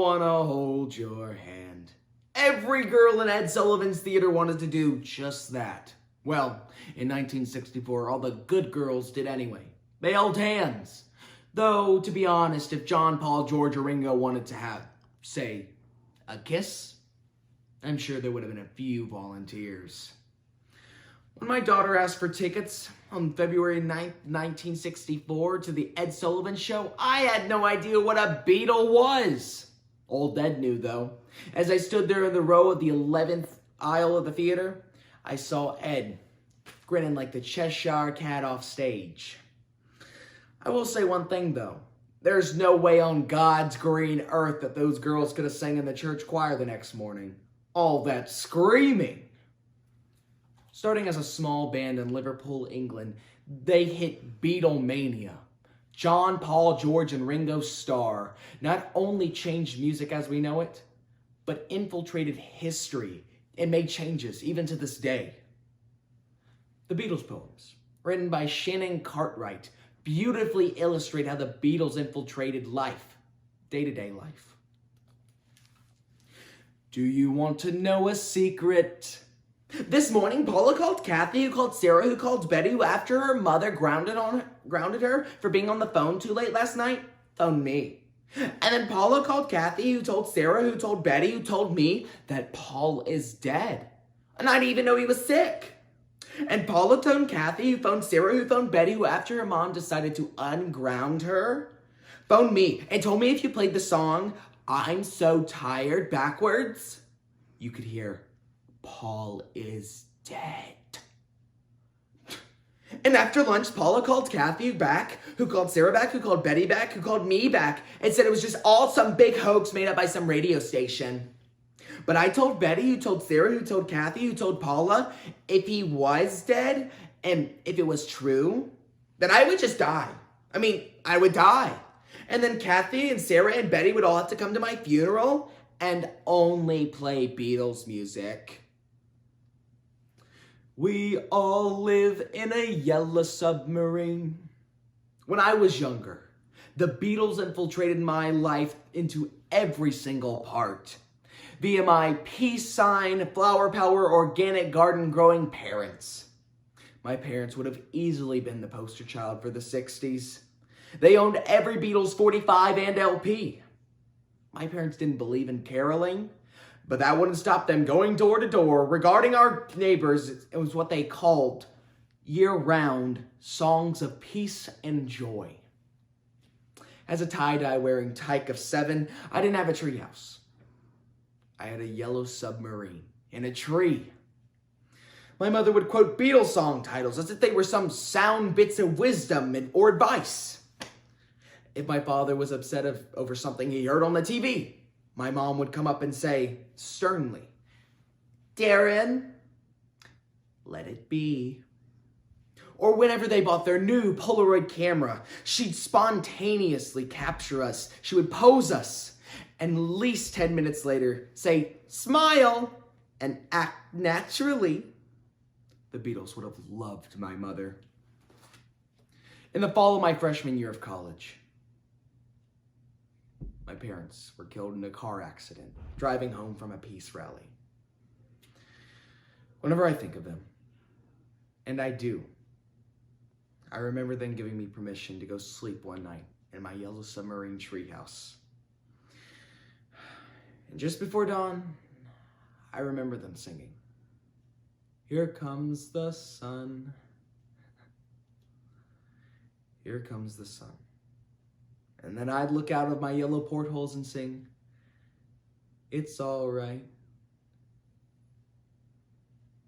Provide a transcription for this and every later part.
wanna hold your hand. Every girl in Ed Sullivan's theater wanted to do just that. Well, in 1964, all the good girls did anyway. They held hands. Though, to be honest, if John, Paul, George, or Ringo wanted to have, say, a kiss, I'm sure there would have been a few volunteers. When my daughter asked for tickets on February 9th, 1964 to the Ed Sullivan Show, I had no idea what a Beatle was. Old Ed knew, though. As I stood there in the row of the 11th aisle of the theater, I saw Ed grinning like the Cheshire Cat off stage. I will say one thing, though. There's no way on God's green earth that those girls could have sang in the church choir the next morning. All that screaming. Starting as a small band in Liverpool, England, they hit Beatlemania. John, Paul, George, and Ringo's star not only changed music as we know it, but infiltrated history and made changes even to this day. The Beatles poems, written by Shannon Cartwright, beautifully illustrate how the Beatles infiltrated life, day-to-day life. Do you want to know a secret? This morning, Paula called Kathy, who called Sarah, who called Betty, who after her mother grounded her for being on the phone too late last night, phoned me. And then Paula called Kathy, who told Sarah, who told Betty, who told me that Paul is dead. And I didn't even know he was sick. And Paula phoned Kathy, who phoned Sarah, who phoned Betty, who after her mom decided to unground her, phoned me and told me if you played the song, I'm So Tired, backwards, you could hear, Paul is dead. And after lunch, Paula called Kathy back, who called Sarah back, who called Betty back, who called me back, and said it was just all some big hoax made up by some radio station. But I told Betty, who told Sarah, who told Kathy, who told Paula, if he was dead, and if it was true, then I would just die. I would die. And then Kathy and Sarah and Betty would all have to come to my funeral and only play Beatles music. We all live in a yellow submarine. When I was younger, the Beatles infiltrated my life into every single part. Via my peace sign, flower power, organic garden growing parents. My parents would have easily been the poster child for the 60s. They owned every Beatles 45 and LP. My parents didn't believe in caroling, but that wouldn't stop them going door to door regarding our neighbors. It was what they called year-round songs of peace and joy. As a tie-dye wearing tyke of 7, I didn't have a treehouse. I had a yellow submarine in a tree. My mother would quote Beatles song titles as if they were some sound bits of wisdom or advice. If my father was upset over something he heard on the TV, my mom would come up and say sternly, Darren, let it be. Or whenever they bought their new Polaroid camera, she'd spontaneously capture us. She would pose us. And at least 10 minutes later, say, smile, and act naturally. The Beatles would have loved my mother. In the fall of my freshman year of college, my parents were killed in a car accident, driving home from a peace rally. Whenever I think of them, and I do, I remember them giving me permission to go sleep one night in my yellow submarine treehouse. And just before dawn, I remember them singing, Here comes the sun. Here comes the sun. And then I'd look out of my yellow portholes and sing, It's all right.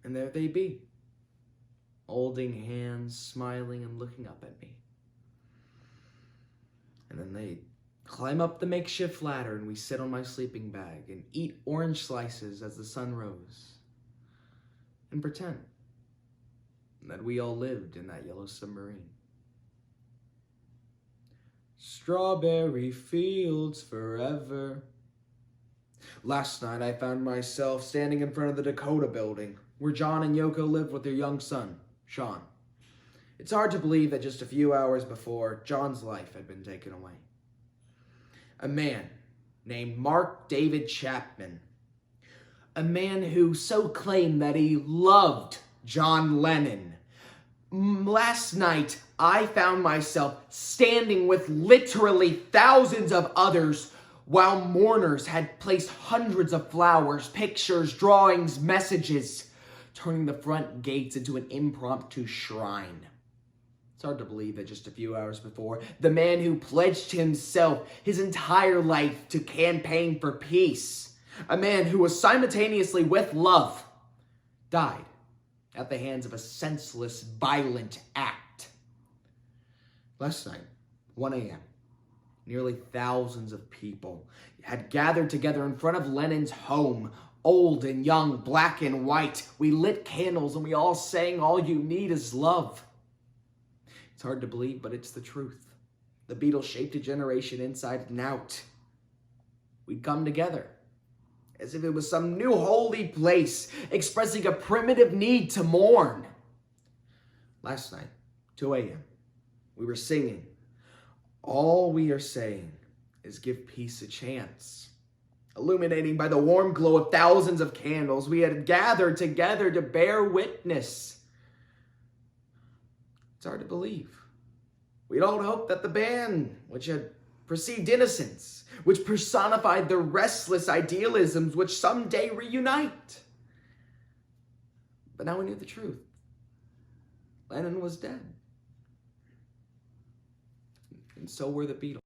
And there they'd be, holding hands, smiling and looking up at me. And then they'd climb up the makeshift ladder and we sit on my sleeping bag and eat orange slices as the sun rose and pretend that we all lived in that yellow submarine. Strawberry fields forever. Last night I found myself standing in front of the Dakota building where John and Yoko lived with their young son, Sean. It's hard to believe that just a few hours before, John's life had been taken away. A man named Mark David Chapman. A man who so claimed that he loved John Lennon. Last night, I found myself standing with literally thousands of others while mourners had placed hundreds of flowers, pictures, drawings, messages, turning the front gates into an impromptu shrine. It's hard to believe that just a few hours before, the man who pledged himself his entire life to campaign for peace, a man who was simultaneously with love, died at the hands of a senseless, violent act. Last night, 1 a.m., nearly thousands of people had gathered together in front of Lennon's home, old and young, black and white. We lit candles and we all sang "All You Need Is Love." It's hard to believe, but it's the truth. The Beatles shaped a generation inside and out. We'd come together as if it was some new holy place, expressing a primitive need to mourn. Last night, 2 a.m., we were singing, "All we are saying is give peace a chance." Illuminating by the warm glow of thousands of candles, we had gathered together to bear witness. It's hard to believe. We'd all hoped that the band, which had perceived innocence, which personified the restless idealisms which someday reunite. But now we knew the truth. Lennon was dead. And so were the Beatles.